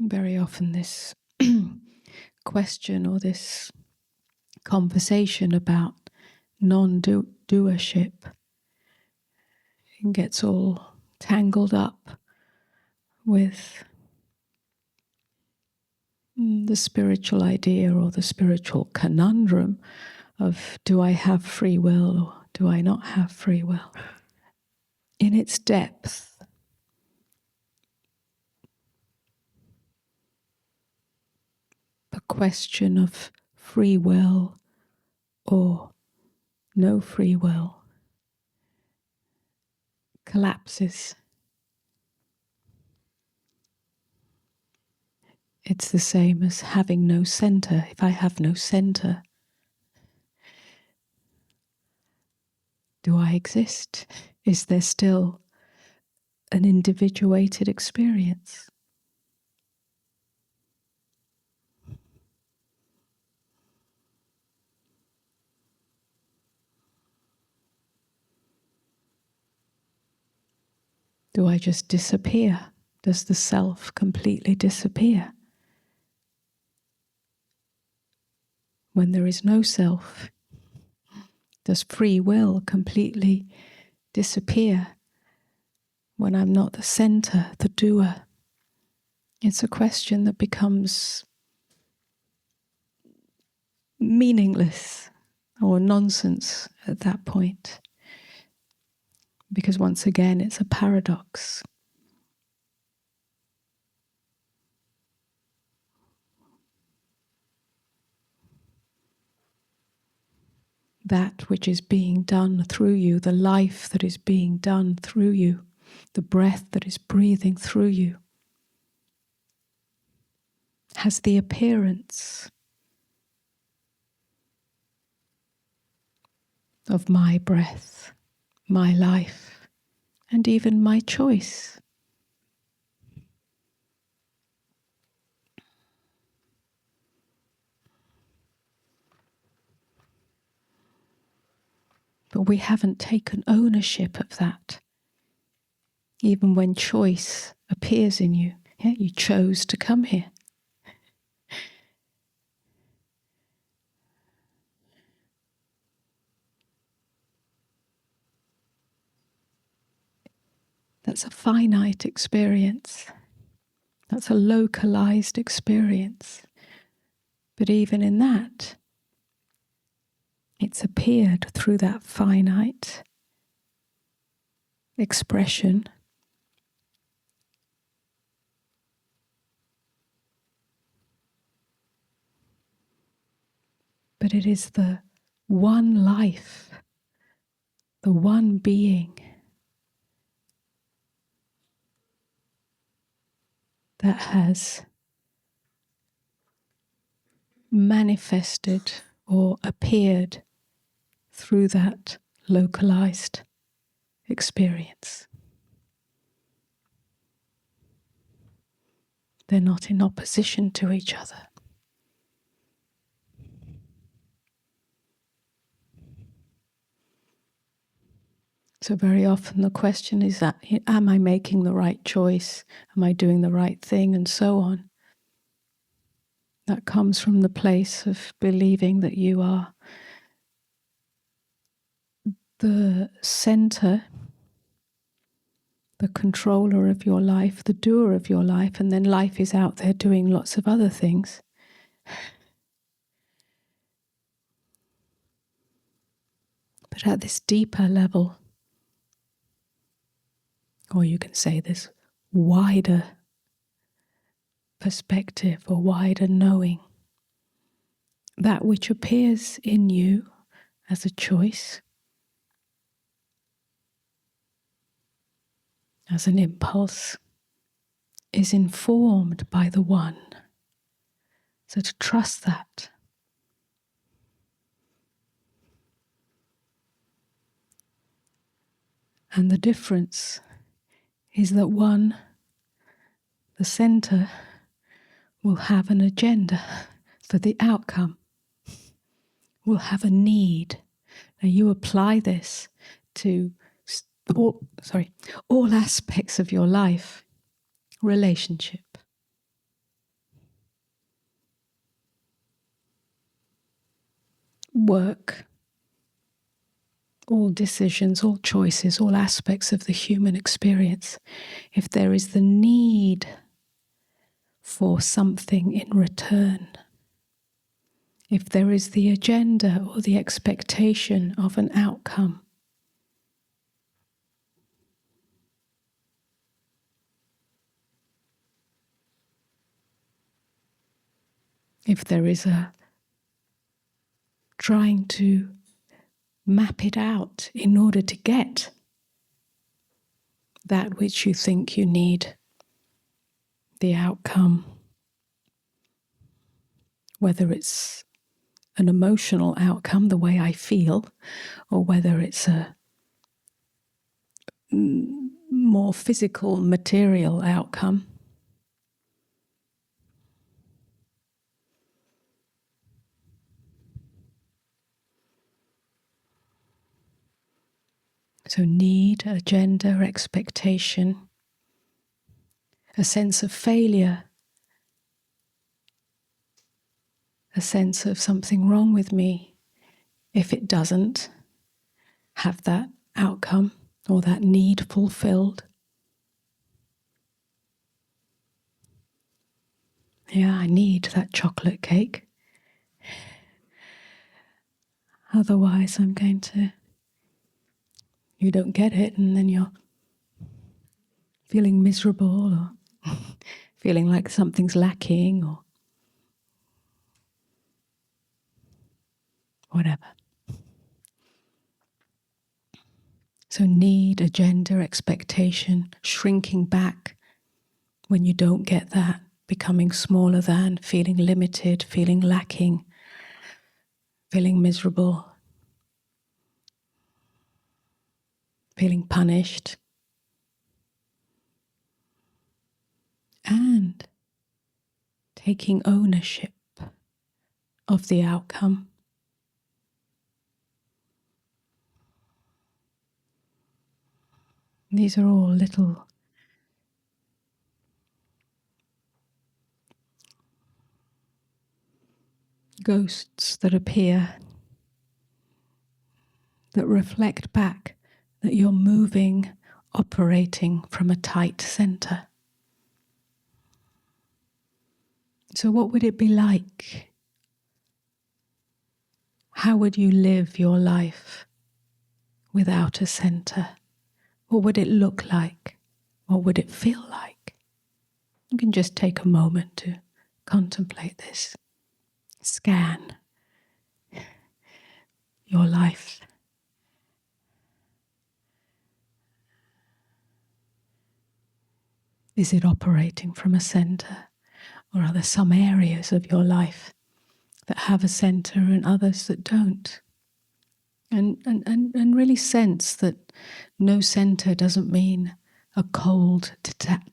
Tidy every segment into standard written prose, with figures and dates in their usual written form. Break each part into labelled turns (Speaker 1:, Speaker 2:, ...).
Speaker 1: Very often this question or this conversation about non-doership gets all tangled up with the spiritual idea or the spiritual conundrum of, do I have free will or do I not have free will? In its depth, the question of free will or no free will collapses. It's the same as having no center. If I have no center, do I exist? Is there still an individuated experience? Do I just disappear? Does the self completely disappear? When there is no self, does free will completely disappear? When I'm not the center, the doer? It's a question that becomes meaningless or nonsense at that point. Because once again, it's a paradox. That which is being done through you, the life that is being done through you, the breath that is breathing through you, has the appearance of my breath, my life, and even my choice. But we haven't taken ownership of that. Even when choice appears in you, you chose to come here. That's a finite experience. That's a localized experience. But even in that, it's appeared through that finite expression. But it is the one life, the one being that has manifested or appeared through that localized experience. They're not in opposition to each other. So very often the question is that, am I making the right choice? Am I doing the right thing? And so on. That comes from the place of believing that you are the center, the controller of your life, the doer of your life, and then life is out there doing lots of other things. But at this deeper level, or you can say this wider perspective or wider knowing, that which appears in you as a choice, as an impulse, is informed by the one. So to trust that. And the difference is that one, the center, will have an agenda for the outcome, will have a need. Now you apply this to all aspects of your life. Relationship. work, all decisions, all choices, all aspects of the human experience, if there is the need for something in return, if there is the agenda or the expectation of an outcome, if there is a trying to map it out in order to get that which you think you need, the outcome, whether it's an emotional outcome, the way I feel, or whether it's a more physical, material outcome. So need, agenda, expectation, a sense of failure, a sense of something wrong with me if it doesn't have that outcome or that need fulfilled. Yeah, I need that chocolate cake. Otherwise, you don't get it, and then you're feeling miserable or feeling like something's lacking or whatever. So need, agenda, expectation, shrinking back when you don't get that, becoming smaller than, feeling limited, feeling lacking, feeling miserable, feeling punished. And taking ownership of the outcome. These are all little ghosts that appear, that reflect back that you're moving, operating from a tight center. So what would it be like? How would you live your life without a center? What would it look like? What would it feel like? You can just take a moment to contemplate this. Scan your life. Is it operating from a center? Or are there some areas of your life that have a center and others that don't? And really sense that no center doesn't mean a cold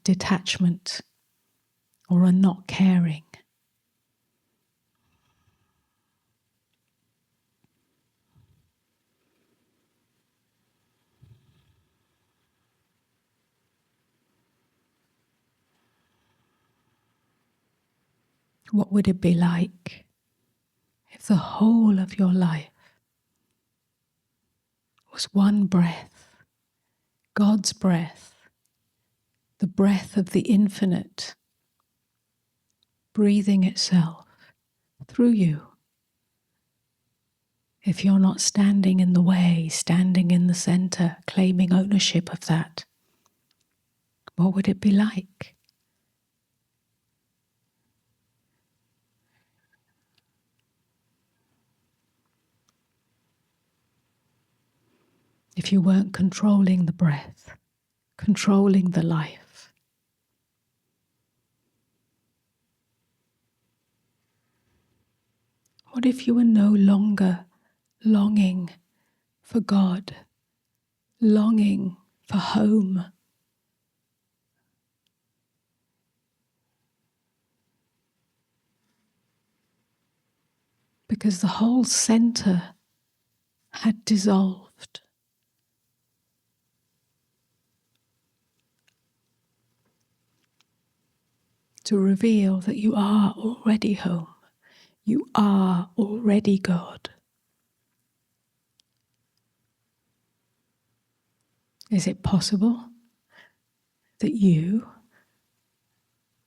Speaker 1: detachment or a not caring. What would it be like if the whole of your life was one breath, God's breath, the breath of the infinite, breathing itself through you? If you're not standing in the way, standing in the center, claiming ownership of that, what would it be like? If you weren't controlling the breath, controlling the life? What if you were no longer longing for God, longing for home? Because the whole center had dissolved. To reveal that you are already home. You are already God. Is it possible that you,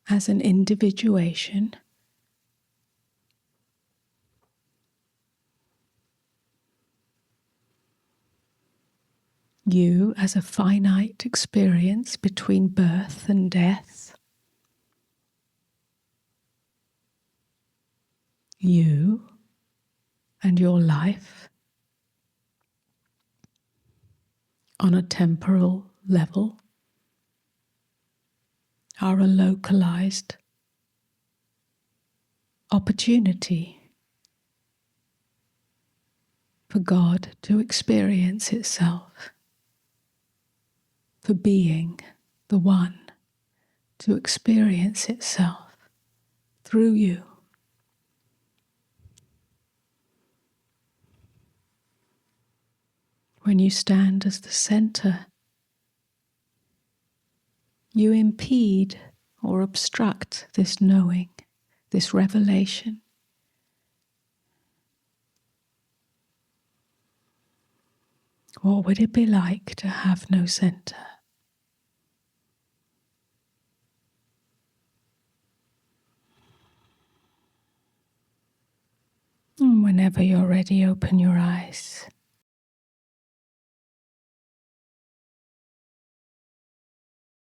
Speaker 1: as an individuation, you as a finite experience between birth and death, you and your life on a temporal level are a localized opportunity for God to experience itself, for being the one to experience itself through you. When you stand as the center, you impede or obstruct this knowing, this revelation. What would it be like to have no center? And whenever you're ready, open your eyes.